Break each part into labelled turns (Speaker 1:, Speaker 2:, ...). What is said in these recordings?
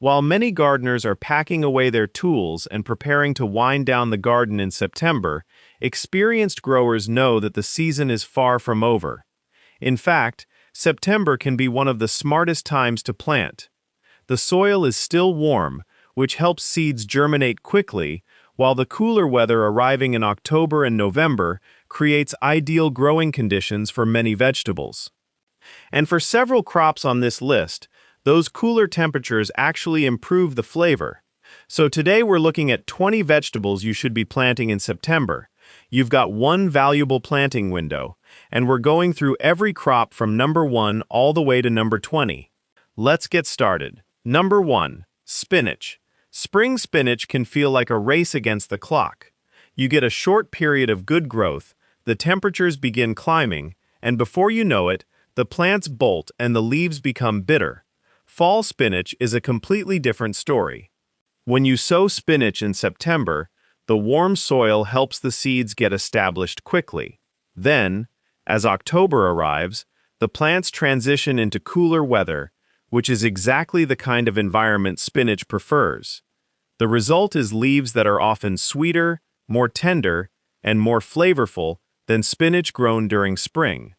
Speaker 1: While many gardeners are packing away their tools and preparing to wind down the garden in September, experienced growers know that the season is far from over. In fact, September can be one of the smartest times to plant. The soil is still warm, which helps seeds germinate quickly, while the cooler weather arriving in October and November creates ideal growing conditions for many vegetables. And for several crops on this list, those cooler temperatures actually improve the flavor. So today we're looking at 20 vegetables you should be planting in September. You've got one valuable planting window, and we're going through every crop from number 1 all the way to number 20. Let's get started. Number 1. Spinach. Spring spinach can feel like a race against the clock. You get a short period of good growth, the temperatures begin climbing, and before you know it, the plants bolt and the leaves become bitter. Fall spinach is a completely different story. When you sow spinach in September, the warm soil helps the seeds get established quickly. Then, as October arrives, the plants transition into cooler weather, which is exactly the kind of environment spinach prefers. The result is leaves that are often sweeter, more tender, and more flavorful than spinach grown during spring.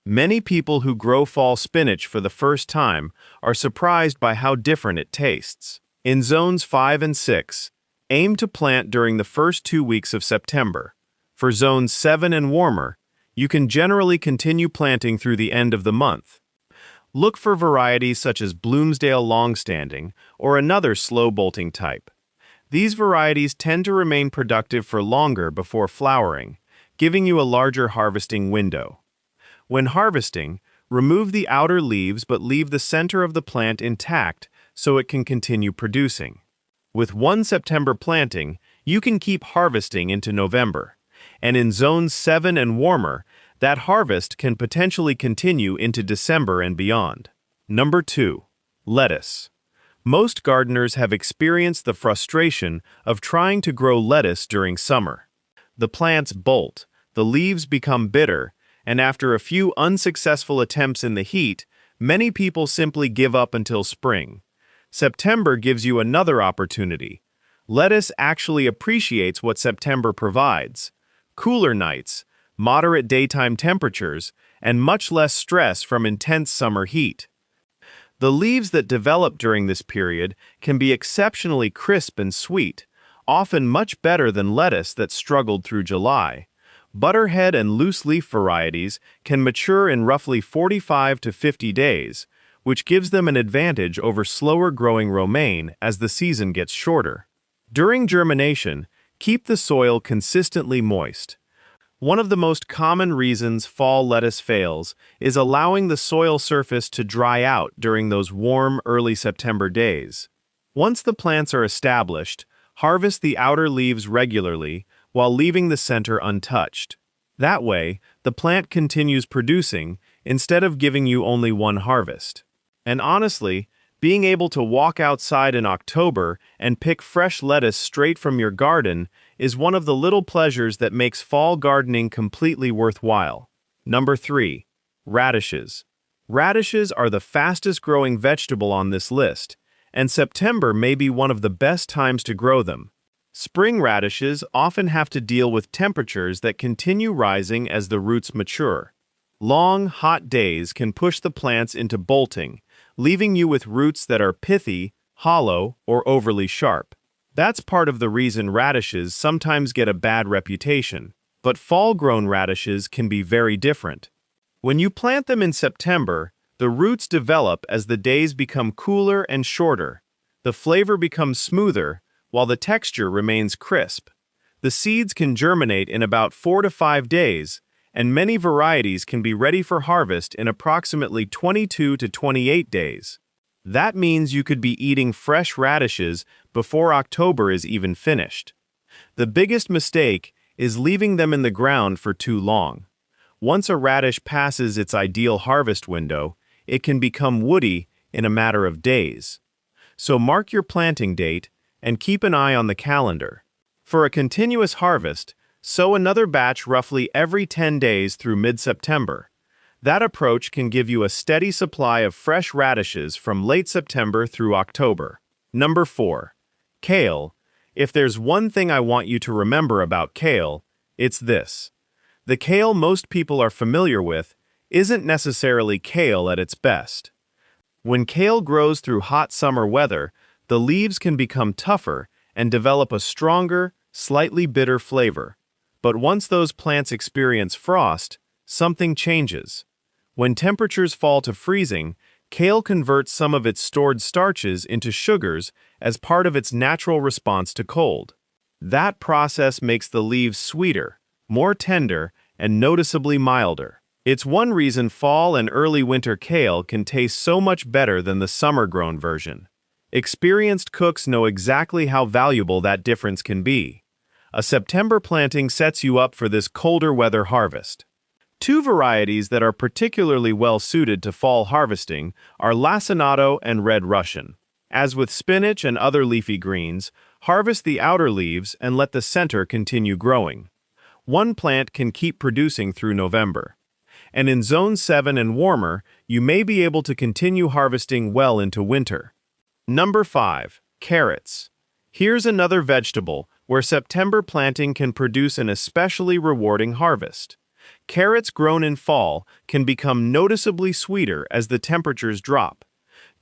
Speaker 1: Many people who grow fall spinach for the first time are surprised by how different it tastes. In zones 5 and 6, aim to plant during the first 2 weeks of September. For zones 7 and warmer, you can generally continue planting through the end of the month. Look for varieties such as Bloomsdale Longstanding or another slow-bolting type. These varieties tend to remain productive for longer before flowering, giving you a larger harvesting window. When harvesting, remove the outer leaves but leave the center of the plant intact so it can continue producing. With one September planting, you can keep harvesting into November, and in zones 7 and warmer, that harvest can potentially continue into December and beyond. Number 2. Lettuce. Most gardeners have experienced the frustration of trying to grow lettuce during summer. The plants bolt, the leaves become bitter, and after a few unsuccessful attempts in the heat, many people simply give up until spring. September gives you another opportunity. Lettuce actually appreciates what September provides: cooler nights, moderate daytime temperatures, and much less stress from intense summer heat. The leaves that develop during this period can be exceptionally crisp and sweet, often much better than lettuce that struggled through July. Butterhead and loose-leaf varieties can mature in roughly 45 to 50 days, which gives them an advantage over slower-growing romaine as the season gets shorter. During germination, keep the soil consistently moist. One of the most common reasons fall lettuce fails is allowing the soil surface to dry out during those warm, early September days. Once the plants are established, harvest the outer leaves regularly while leaving the center untouched. That way, the plant continues producing instead of giving you only one harvest. And honestly, being able to walk outside in October and pick fresh lettuce straight from your garden is one of the little pleasures that makes fall gardening completely worthwhile. Number 3. Radishes. Radishes are the fastest growing vegetable on this list, and September may be one of the best times to grow them. Spring radishes often have to deal with temperatures that continue rising as the roots mature. Long, hot days can push the plants into bolting, leaving you with roots that are pithy, hollow, or overly sharp. That's part of the reason radishes sometimes get a bad reputation, but fall-grown radishes can be very different. When you plant them in September, the roots develop as the days become cooler and shorter. The flavor becomes smoother, while the texture remains crisp. The seeds can germinate in about 4 to 5 days, and many varieties can be ready for harvest in approximately 22 to 28 days. That means you could be eating fresh radishes before October is even finished. The biggest mistake is leaving them in the ground for too long. Once a radish passes its ideal harvest window, it can become woody in a matter of days. So mark your planting date and keep an eye on the calendar. For a continuous harvest, sow another batch roughly every 10 days through mid-September. That approach can give you a steady supply of fresh radishes from late September through October. Number 4. Kale. If there's one thing I want you to remember about kale, it's this. The kale most people are familiar with isn't necessarily kale at its best. When kale grows through hot summer weather, the leaves can become tougher and develop a stronger, slightly bitter flavor. But once those plants experience frost, something changes. When temperatures fall to freezing, kale converts some of its stored starches into sugars as part of its natural response to cold. That process makes the leaves sweeter, more tender, and noticeably milder. It's one reason fall and early winter kale can taste so much better than the summer-grown version. Experienced cooks know exactly how valuable that difference can be. A September planting sets you up for this colder weather harvest. Two varieties that are particularly well suited to fall harvesting are lacinato and red Russian. As with spinach and other leafy greens, harvest the outer leaves and let the center continue growing. One plant can keep producing through November. And in Zone 7 and warmer, you may be able to continue harvesting well into winter. Number 5. Carrots. Here's another vegetable where September planting can produce an especially rewarding harvest. Carrots grown in fall can become noticeably sweeter as the temperatures drop.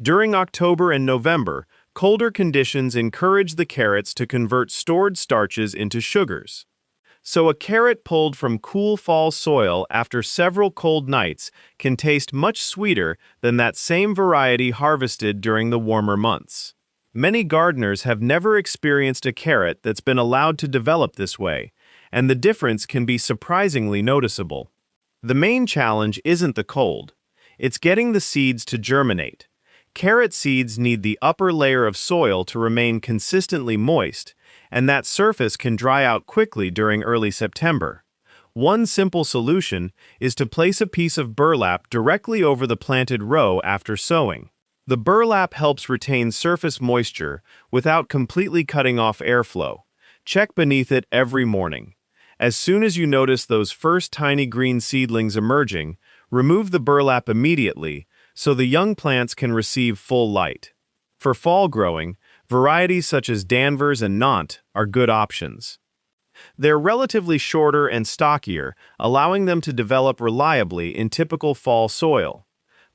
Speaker 1: During October and November, colder conditions encourage the carrots to convert stored starches into sugars. So a carrot pulled from cool fall soil after several cold nights can taste much sweeter than that same variety harvested during the warmer months. Many gardeners have never experienced a carrot that's been allowed to develop this way, and the difference can be surprisingly noticeable. The main challenge isn't the cold. It's getting the seeds to germinate. Carrot seeds need the upper layer of soil to remain consistently moist, and that surface can dry out quickly during early September. One simple solution is to place a piece of burlap directly over the planted row after sowing. The burlap helps retain surface moisture without completely cutting off airflow. Check beneath it every morning. As soon as you notice those first tiny green seedlings emerging, remove the burlap immediately so the young plants can receive full light. For fall growing, varieties such as Danvers and Nantes are good options. They're relatively shorter and stockier, allowing them to develop reliably in typical fall soil.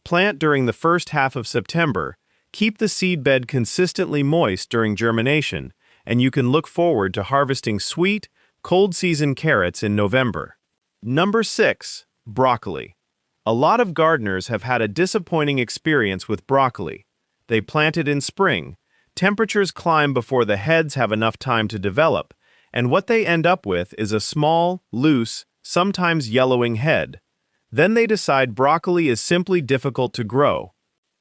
Speaker 1: Plant during the first half of September, keep the seedbed consistently moist during germination, and you can look forward to harvesting sweet, cold-season carrots in November. Number 6. Broccoli. A lot of gardeners have had a disappointing experience with broccoli. They plant it in spring. Temperatures climb before the heads have enough time to develop, and what they end up with is a small, loose, sometimes yellowing head. Then they decide broccoli is simply difficult to grow.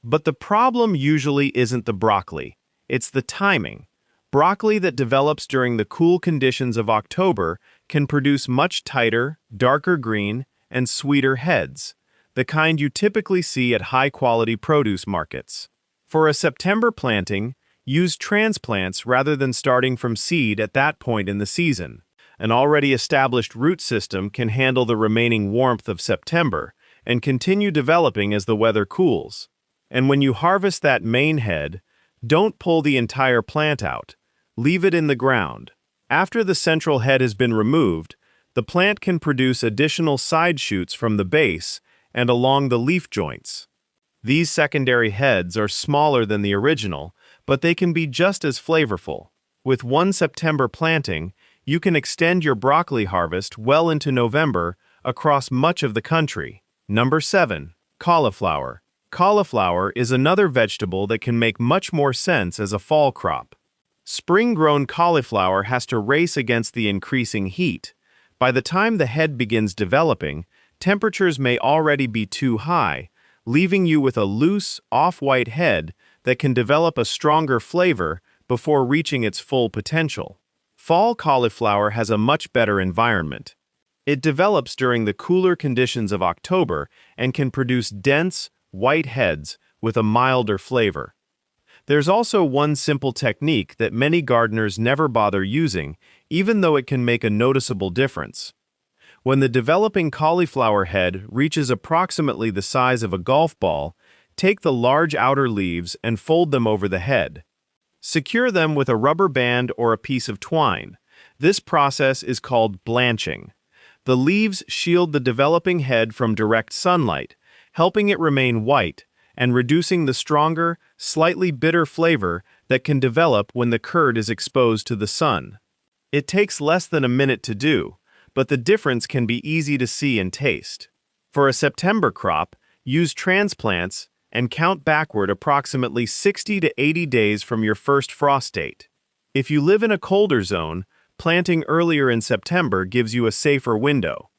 Speaker 1: But the problem usually isn't the broccoli, it's the timing. Broccoli that develops during the cool conditions of October can produce much tighter, darker green, and sweeter heads, the kind you typically see at high-quality produce markets. For a September planting, use transplants rather than starting from seed at that point in the season. An already established root system can handle the remaining warmth of September and continue developing as the weather cools. And when you harvest that main head, don't pull the entire plant out. Leave it in the ground. After the central head has been removed, the plant can produce additional side shoots from the base and along the leaf joints. These secondary heads are smaller than the original, but they can be just as flavorful. With one September planting, you can extend your broccoli harvest well into November across much of the country. Number 7. Cauliflower. Cauliflower is another vegetable that can make much more sense as a fall crop. Spring-grown cauliflower has to race against the increasing heat. By the time the head begins developing, temperatures may already be too high, leaving you with a loose, off-white head that can develop a stronger flavor before reaching its full potential. Fall cauliflower has a much better environment. It develops during the cooler conditions of October and can produce dense, white heads with a milder flavor. There's also one simple technique that many gardeners never bother using, even though it can make a noticeable difference. When the developing cauliflower head reaches approximately the size of a golf ball, take the large outer leaves and fold them over the head. Secure them with a rubber band or a piece of twine. This process is called blanching. The leaves shield the developing head from direct sunlight, helping it remain white and reducing the stronger, slightly bitter flavor that can develop when the curd is exposed to the sun. It takes less than a minute to do, but the difference can be easy to see and taste. For a September crop, use transplants and count backward approximately 60 to 80 days from your first frost date. If you live in a colder zone, planting earlier in September gives you a safer window.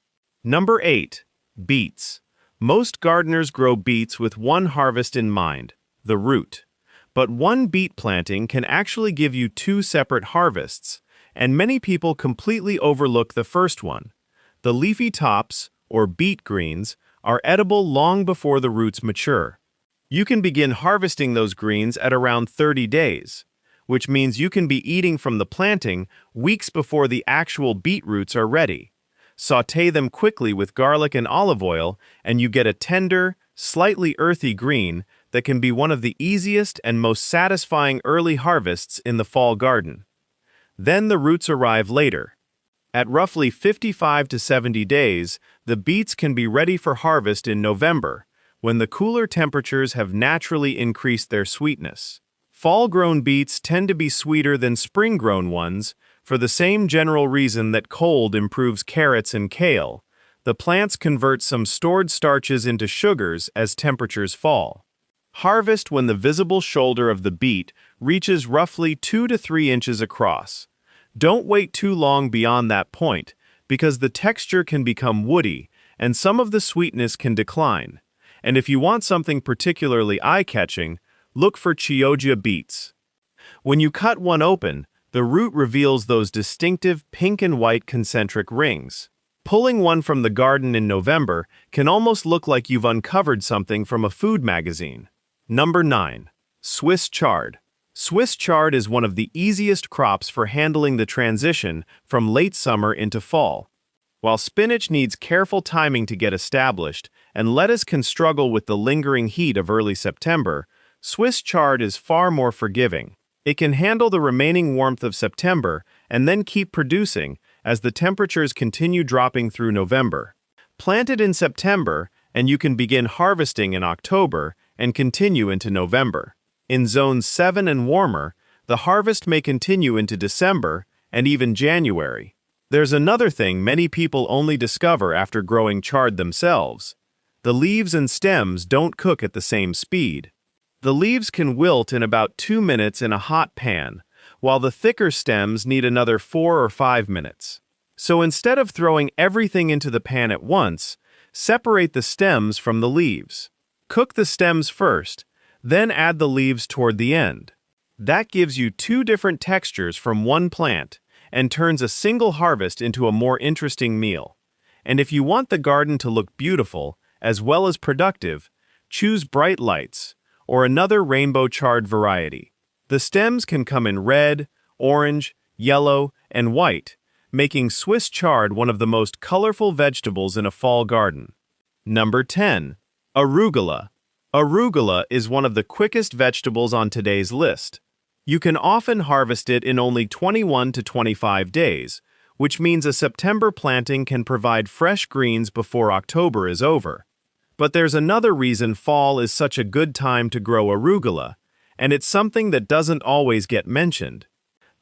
Speaker 1: Number 8. Beets. Most gardeners grow beets with one harvest in mind, the root. But one beet planting can actually give you two separate harvests, and many people completely overlook the first one. The leafy tops, or beet greens, are edible long before the roots mature. You can begin harvesting those greens at around 30 days, which means you can be eating from the planting weeks before the actual beet roots are ready. Sauté them quickly with garlic and olive oil, and you get a tender, slightly earthy green that can be one of the easiest and most satisfying early harvests in the fall garden. Then the roots arrive later. At roughly 55 to 70 days, the beets can be ready for harvest in November, when the cooler temperatures have naturally increased their sweetness. Fall-grown beets tend to be sweeter than spring-grown ones, for the same general reason that cold improves carrots and kale. The plants convert some stored starches into sugars as temperatures fall. Harvest when the visible shoulder of the beet reaches roughly 2 to 3 inches across. Don't wait too long beyond that point, because the texture can become woody and some of the sweetness can decline. And if you want something particularly eye-catching, look for Chioggia beets. When you cut one open, the root reveals those distinctive pink and white concentric rings. Pulling one from the garden in November can almost look like you've uncovered something from a food magazine. Number 9. Swiss chard. Swiss chard is one of the easiest crops for handling the transition from late summer into fall. While spinach needs careful timing to get established, and lettuce can struggle with the lingering heat of early September, Swiss chard is far more forgiving. It can handle the remaining warmth of September and then keep producing as the temperatures continue dropping through November. Plant it in September, and you can begin harvesting in October and continue into November. In zones 7 and warmer, the harvest may continue into December and even January. There's another thing many people only discover after growing chard themselves. The leaves and stems don't cook at the same speed. The leaves can wilt in about 2 minutes in a hot pan, while the thicker stems need another 4 or 5 minutes. So instead of throwing everything into the pan at once, separate the stems from the leaves. Cook the stems first, then add the leaves toward the end. That gives you two different textures from one plant and turns a single harvest into a more interesting meal. And if you want the garden to look beautiful as well as productive, choose bright lights or another rainbow chard variety. The stems can come in red, orange, yellow, and white, making Swiss chard one of the most colorful vegetables in a fall garden. Number 10. Arugula. Arugula is one of the quickest vegetables on today's list. You can often harvest it in only 21 to 25 days, which means a September planting can provide fresh greens before October is over. But there's another reason fall is such a good time to grow arugula, and it's something that doesn't always get mentioned.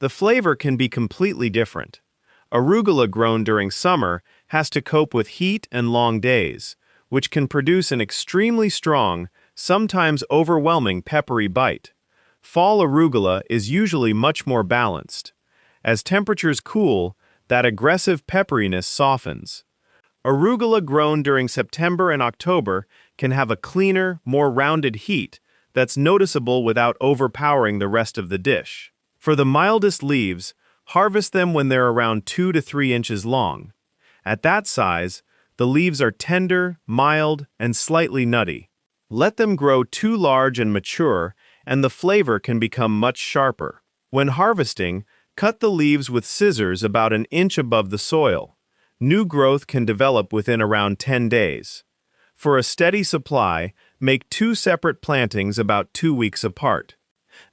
Speaker 1: The flavor can be completely different. Arugula grown during summer has to cope with heat and long days, which can produce an extremely strong, sometimes overwhelming peppery bite. Fall arugula is usually much more balanced. As temperatures cool, that aggressive pepperiness softens. Arugula grown during September and October can have a cleaner, more rounded heat that's noticeable without overpowering the rest of the dish. For the mildest leaves, harvest them when they're around 2 to 3 inches long. At that size, the leaves are tender, mild, and slightly nutty. Let them grow too large and mature, and the flavor can become much sharper. When harvesting, cut the leaves with scissors about an inch above the soil. New growth can develop within around 10 days. For a steady supply, make 2 separate plantings about 2 weeks apart.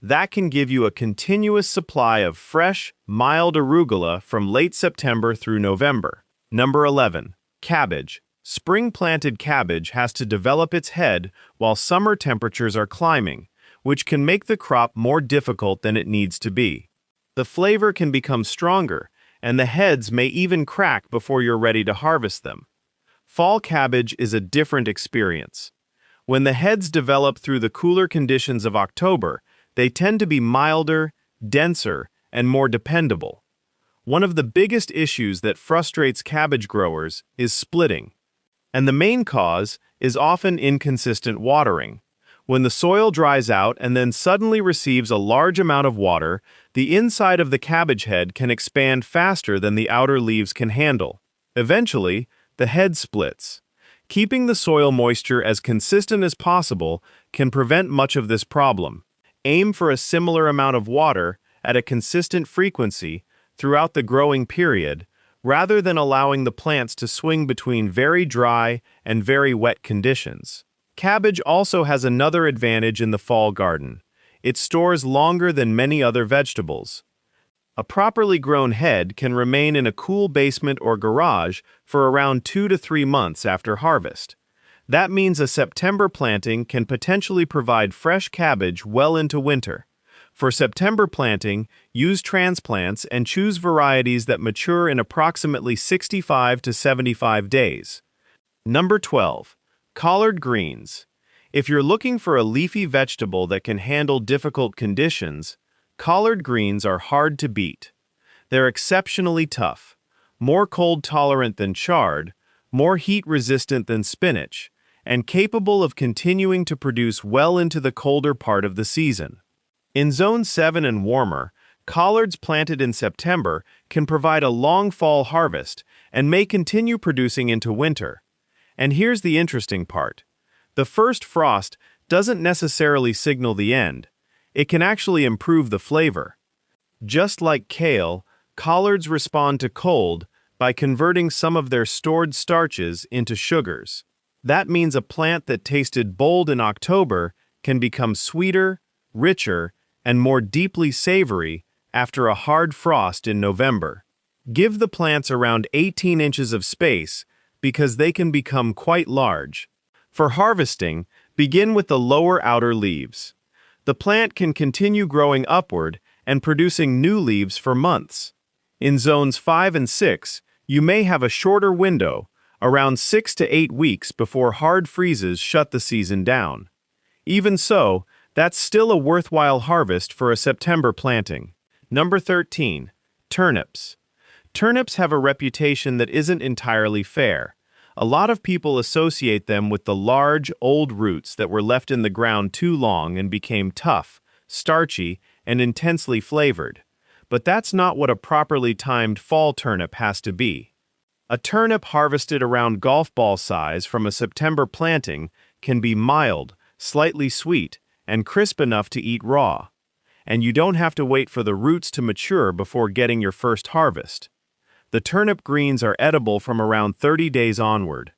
Speaker 1: That can give you a continuous supply of fresh, mild arugula from late September through November. Number 11. Cabbage. Spring-planted cabbage has to develop its head while summer temperatures are climbing, which can make the crop more difficult than it needs to be. The flavor can become stronger, and the heads may even crack before you're ready to harvest them. Fall cabbage is a different experience. When the heads develop through the cooler conditions of October, they tend to be milder, denser, and more dependable. One of the biggest issues that frustrates cabbage growers is splitting. And the main cause is often inconsistent watering. When the soil dries out and then suddenly receives a large amount of water, the inside of the cabbage head can expand faster than the outer leaves can handle. Eventually, the head splits. Keeping the soil moisture as consistent as possible can prevent much of this problem. Aim for a similar amount of water at a consistent frequency throughout the growing period, rather than allowing the plants to swing between very dry and very wet conditions. Cabbage also has another advantage in the fall garden. It stores longer than many other vegetables. A properly grown head can remain in a cool basement or garage for around 2 to 3 months after harvest. That means a September planting can potentially provide fresh cabbage well into winter. For September planting, use transplants and choose varieties that mature in approximately 65 to 75 days. Number 12. Collard greens. If you're looking for a leafy vegetable that can handle difficult conditions, collard greens are hard to beat. They're exceptionally tough, more cold-tolerant than chard, more heat-resistant than spinach, and capable of continuing to produce well into the colder part of the season. In Zone 7 and warmer, collards planted in September can provide a long fall harvest and may continue producing into winter. And here's the interesting part. The first frost doesn't necessarily signal the end. It can actually improve the flavor. Just like kale, collards respond to cold by converting some of their stored starches into sugars. That means a plant that tasted bold in October can become sweeter, richer, and more deeply savory after a hard frost in November. Give the plants around 18 inches of space because they can become quite large. For harvesting, begin with the lower outer leaves. The plant can continue growing upward and producing new leaves for months. In zones 5 and 6, you may have a shorter window, around 6 to 8 weeks before hard freezes shut the season down. Even so, that's still a worthwhile harvest for a September planting. Number 13. Turnips. Turnips have a reputation that isn't entirely fair. A lot of people associate them with the large, old roots that were left in the ground too long and became tough, starchy, and intensely flavored. But that's not what a properly timed fall turnip has to be. A turnip harvested around golf ball size from a September planting can be mild, slightly sweet, and crisp enough to eat raw. And you don't have to wait for the roots to mature before getting your first harvest. The turnip greens are edible from around 30 days onward.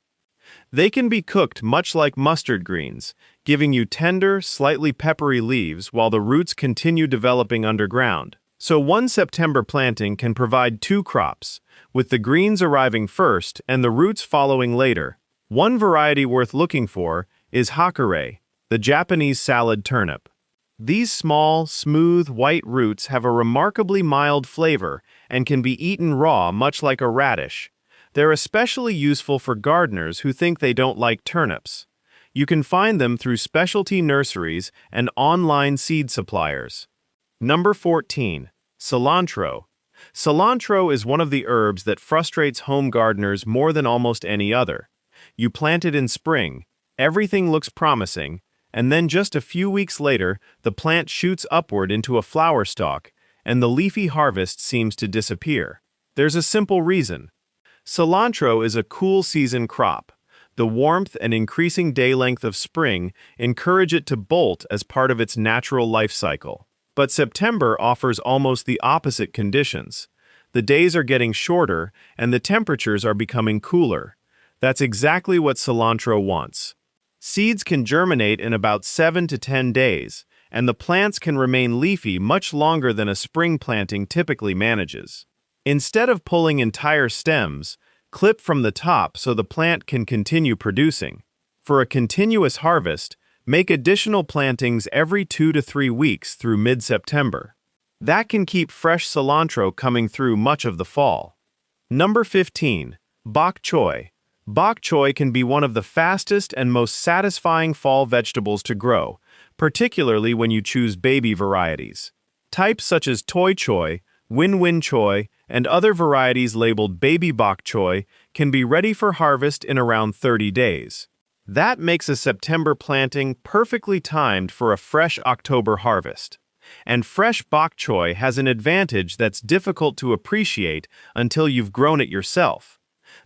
Speaker 1: They can be cooked much like mustard greens, giving you tender, slightly peppery leaves while the roots continue developing underground. So one September planting can provide 2 crops, with the greens arriving first and the roots following later. One variety worth looking for is Hakare, the Japanese salad turnip. These small, smooth, white roots have a remarkably mild flavor and can be eaten raw much like a radish. They're especially useful for gardeners who think they don't like turnips. You can find them through specialty nurseries and online seed suppliers. Number 14. Cilantro. Cilantro is one of the herbs that frustrates home gardeners more than almost any other. You plant it in spring, everything looks promising, and then just a few weeks later, the plant shoots upward into a flower stalk, and the leafy harvest seems to disappear. There's a simple reason. Cilantro is a cool season crop. The warmth and increasing day length of spring encourage it to bolt as part of its natural life cycle. But September offers almost the opposite conditions. The days are getting shorter, and the temperatures are becoming cooler. That's exactly what cilantro wants. Seeds can germinate in about 7 to 10 days, and the plants can remain leafy much longer than a spring planting typically manages. Instead of pulling entire stems, clip from the top so the plant can continue producing. For a continuous harvest, make additional plantings every 2 to 3 weeks through mid-September. That can keep fresh cilantro coming through much of the fall. Number 15. Bok choy. Bok choy can be one of the fastest and most satisfying fall vegetables to grow, particularly when you choose baby varieties. Types such as toy choy, win-win choy, and other varieties labeled baby bok choy can be ready for harvest in around 30 days. That makes a September planting perfectly timed for a fresh October harvest. And fresh bok choy has an advantage that's difficult to appreciate until you've grown it yourself.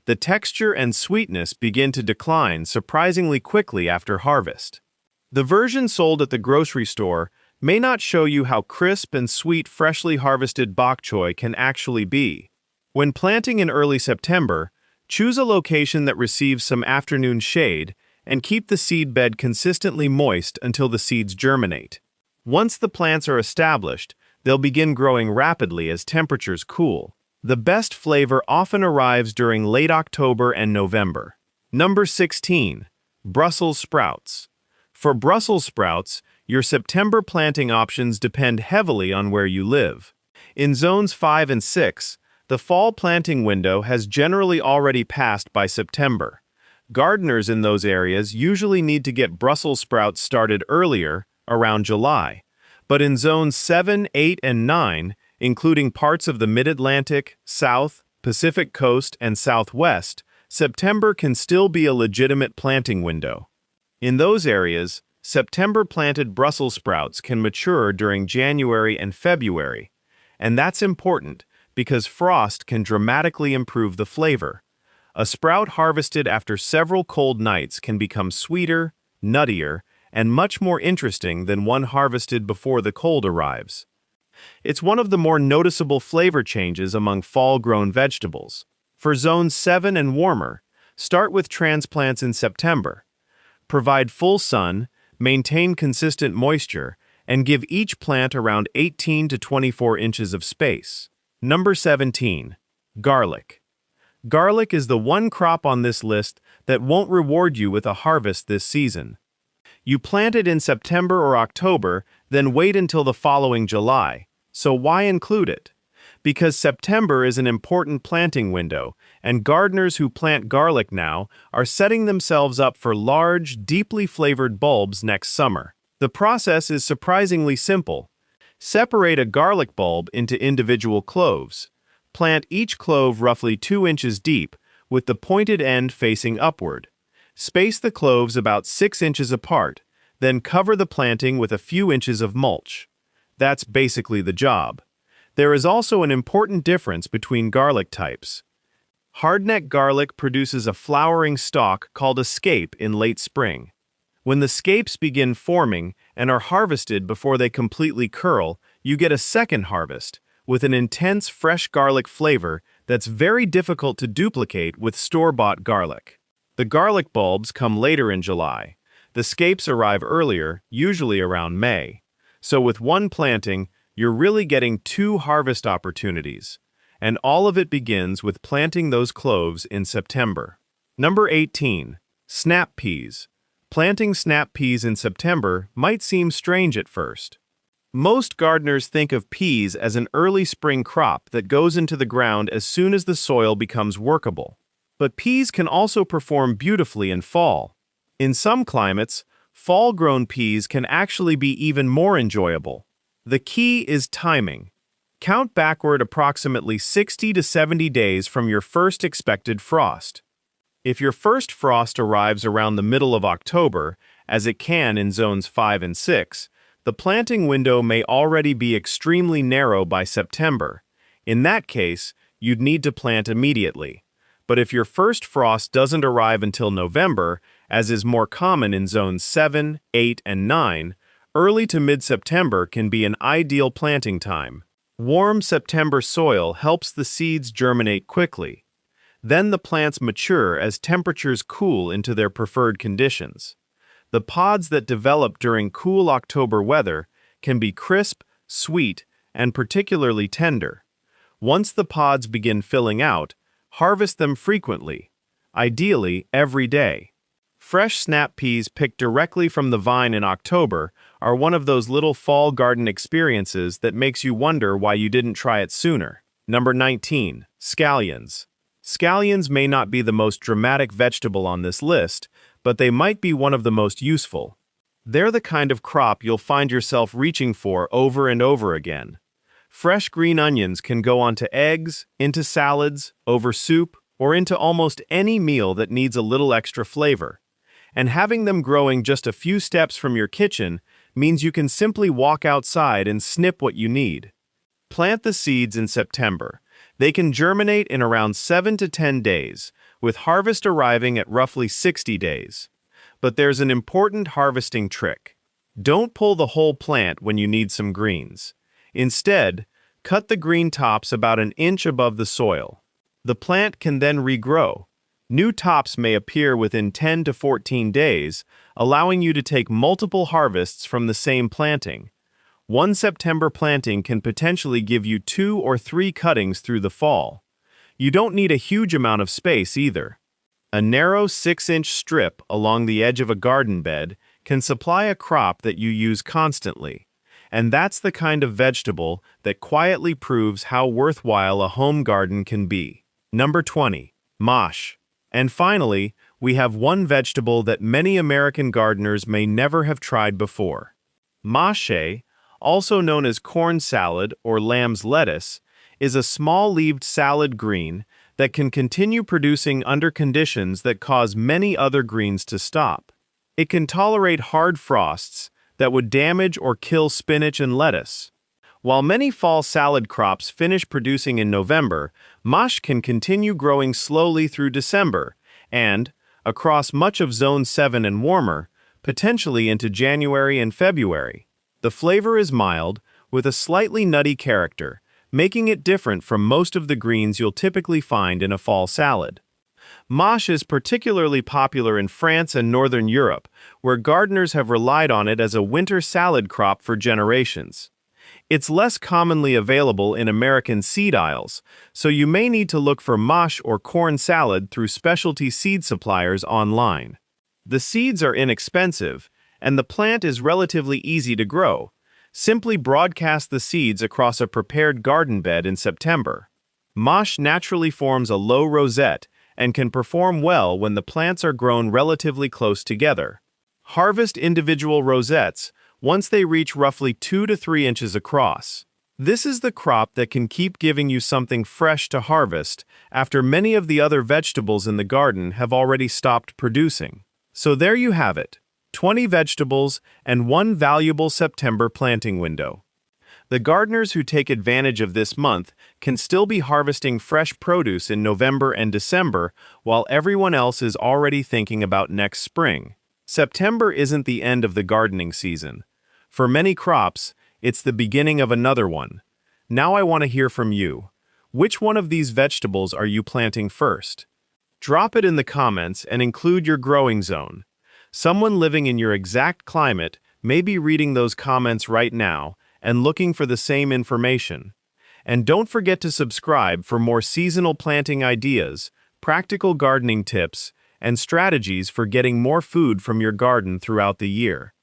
Speaker 1: The texture and sweetness begin to decline surprisingly quickly after harvest. The version sold at the grocery store may not show you how crisp and sweet freshly harvested bok choy can actually be. When planting in early September, choose a location that receives some afternoon shade and keep the seed bed consistently moist until the seeds germinate. Once the plants are established, they'll begin growing rapidly as temperatures cool. The best flavor often arrives during late October and November. Number 16. Brussels sprouts. For Brussels sprouts, your September planting options depend heavily on where you live. In zones 5 and 6, the fall planting window has generally already passed by September. Gardeners in those areas usually need to get Brussels sprouts started earlier, around July. But in zones 7, 8, and 9, including parts of the Mid-Atlantic, South, Pacific Coast, and Southwest, September can still be a legitimate planting window. In those areas, September-planted Brussels sprouts can mature during January and February, and that's important because frost can dramatically improve the flavor. A sprout harvested after several cold nights can become sweeter, nuttier, and much more interesting than one harvested before the cold arrives. It's one of the more noticeable flavor changes among fall-grown vegetables. For zones 7 and warmer, start with transplants in September. Provide full sun, maintain consistent moisture, and give each plant around 18 to 24 inches of space. Number 17. Garlic. Garlic is the one crop on this list that won't reward you with a harvest this season. You plant it in September or October, then wait until the following July. So why include it? Because September is an important planting window, and gardeners who plant garlic now are setting themselves up for large, deeply flavored bulbs next summer. The process is surprisingly simple. Separate a garlic bulb into individual cloves. Plant each clove roughly 2 inches deep, with the pointed end facing upward. Space the cloves about 6 inches apart, then cover the planting with a few inches of mulch. That's basically the job. There is also an important difference between garlic types. Hardneck garlic produces a flowering stalk called a scape in late spring. When the scapes begin forming and are harvested before they completely curl, you get a second harvest, with an intense fresh garlic flavor that's very difficult to duplicate with store-bought garlic. The garlic bulbs come later in July. The scapes arrive earlier, usually around May. So with one planting, you're really getting 2 harvest opportunities. And all of it begins with planting those cloves in September. Number 18. Snap peas. Planting snap peas in September might seem strange at first. Most gardeners think of peas as an early spring crop that goes into the ground as soon as the soil becomes workable. But peas can also perform beautifully in fall. In some climates, fall-grown peas can actually be even more enjoyable. The key is timing. Count backward approximately 60 to 70 days from your first expected frost. If your first frost arrives around the middle of October, as it can in zones 5 and 6, the planting window may already be extremely narrow by September. In that case, you'd need to plant immediately. But if your first frost doesn't arrive until November, as is more common in zones 7, 8, and 9, early to mid-September can be an ideal planting time. Warm September soil helps the seeds germinate quickly. Then the plants mature as temperatures cool into their preferred conditions. The pods that develop during cool October weather can be crisp, sweet, and particularly tender. Once the pods begin filling out, harvest them frequently, ideally every day. Fresh snap peas picked directly from the vine in October are one of those little fall garden experiences that makes you wonder why you didn't try it sooner. Number 19. Scallions. Scallions may not be the most dramatic vegetable on this list, but they might be one of the most useful. They're the kind of crop you'll find yourself reaching for over and over again. Fresh green onions can go onto eggs, into salads, over soup, or into almost any meal that needs a little extra flavor. And having them growing just a few steps from your kitchen means you can simply walk outside and snip what you need. Plant the seeds in September. They can germinate in around 7 to 10 days, with harvest arriving at roughly 60 days. But there's an important harvesting trick. Don't pull the whole plant when you need some greens. Instead, cut the green tops about an inch above the soil. The plant can then regrow. New tops may appear within 10 to 14 days, allowing you to take multiple harvests from the same planting. One September planting can potentially give you 2 or 3 cuttings through the fall. You don't need a huge amount of space either. A narrow 6-inch strip along the edge of a garden bed can supply a crop that you use constantly. And that's the kind of vegetable that quietly proves how worthwhile a home garden can be. Number 20. Mâche. And finally, we have one vegetable that many American gardeners may never have tried before. Mâche, also known as corn salad or lamb's lettuce, is a small-leaved salad green that can continue producing under conditions that cause many other greens to stop. It can tolerate hard frosts that would damage or kill spinach and lettuce. While many fall salad crops finish producing in November, mâche can continue growing slowly through December and, across much of Zone 7 and warmer, potentially into January and February. The flavor is mild, with a slightly nutty character, making it different from most of the greens you'll typically find in a fall salad. Mâche is particularly popular in France and Northern Europe, where gardeners have relied on it as a winter salad crop for generations. It's less commonly available in American seed aisles, so you may need to look for mâche or corn salad through specialty seed suppliers online. The seeds are inexpensive, and the plant is relatively easy to grow. Simply broadcast the seeds across a prepared garden bed in September. Mâche naturally forms a low rosette and can perform well when the plants are grown relatively close together. Harvest individual rosettes once they reach roughly 2 to 3 inches across. This is the crop that can keep giving you something fresh to harvest after many of the other vegetables in the garden have already stopped producing. So there you have it, 20 vegetables and one valuable September planting window. The gardeners who take advantage of this month can still be harvesting fresh produce in November and December while everyone else is already thinking about next spring. September isn't the end of the gardening season. For many crops, it's the beginning of another one. Now I want to hear from you. Which one of these vegetables are you planting first? Drop it in the comments and include your growing zone. Someone living in your exact climate may be reading those comments right now and looking for the same information. And don't forget to subscribe for more seasonal planting ideas, practical gardening tips, and strategies for getting more food from your garden throughout the year.